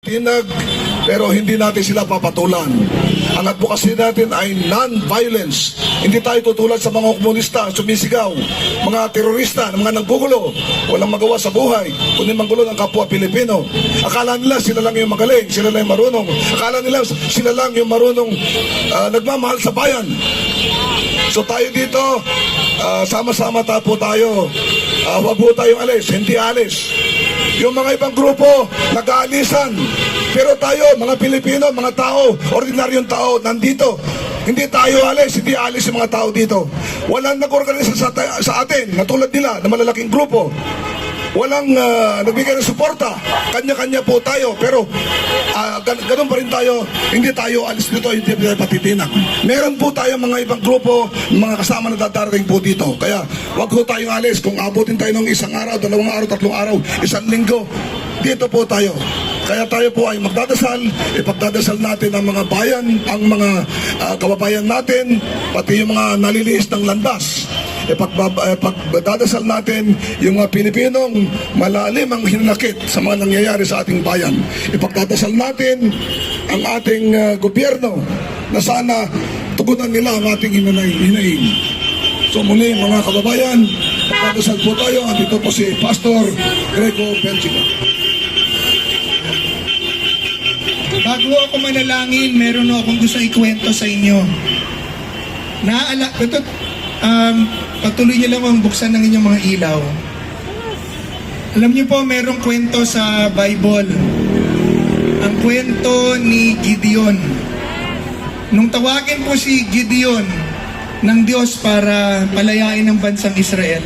Tinag, pero hindi natin sila papatulan. Ang advocacy natin ay non-violence. Hindi tayo tutulad sa mga komunista, sumisigaw, mga terorista, mga nanggugulo, walang magawa sa buhay, kundi manggulo ng kapwa Pilipino. Akala nila sila lang yung magaling, sila lang yung marunong. Akala nila sila lang yung marunong nagmamahal sa bayan. So tayo dito, sama-sama po tayo. Huwag po tayong alis, hindi alis. Yung mga ibang grupo, nag-aalisan. Pero tayo, mga Pilipino, mga tao, ordinaryong tao, nandito. Hindi tayo alis, hindi alis yung mga tao dito. Walang nag-organisa sa atin, na tulad nila, na malalaking grupo. Walang nagbigay ng suporta. Kanya-kanya po tayo. Pero ganun pa rin tayo. Hindi tayo alis dito, hindi tayo patitinak. Meron po tayo mga ibang grupo, mga kasama na darating po dito. Kaya wag po tayong alis. Kung abutin tayo ng isang araw, 2 araw, 3 araw, 1 linggo, dito po tayo. Kaya tayo po ay magdadasal, ipagdadasal natin ang mga bayan, ang mga kababayan natin, pati yung mga naliliis ng landas. Ipagdadasal natin yung mga Pilipinong malalim ang hinanakit sa mga nangyayari sa ating bayan. Ipagdadasal natin ang ating gobyerno na sana tugunan nila ang ating hinaing. So muli mga kababayan, pagdadasal po tayo. Dito po si Pastor Grego Belgica. Bago ako manalangin, meron akong gusto ikwento sa inyo. Patuloy niyo lang ang buksan ng inyong mga ilaw. Alam niyo po, merong kwento sa Bible. Ang kwento ni Gideon. Nung tawagin po si Gideon ng Diyos para palayain ang bansang Israel,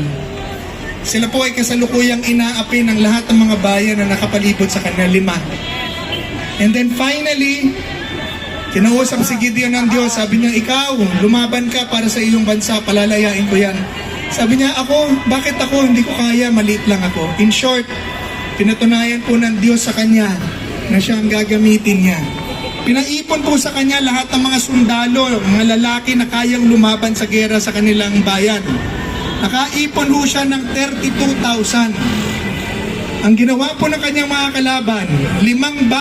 sila po ay kasalukuyang inaapi ng lahat ng mga bayan na nakapalibot sa kanila, 5. And then finally, kinausap si Gideon ng Diyos. Sabi niya, ikaw, lumaban ka para sa iyong bansa, palalayain ko yan. Sabi niya, ako, bakit ako? Hindi ko kaya, maliit lang ako. In short, pinatunayan po ng Diyos sa kanya na siya ang gagamitin niya. Pinaipon po sa kanya lahat ng mga sundalo, mga lalaki na kayang lumaban sa gera sa kanilang bayan. Nakaipon po siya ng 32,000. Ang ginawa po ng kanyang mga kalaban, 5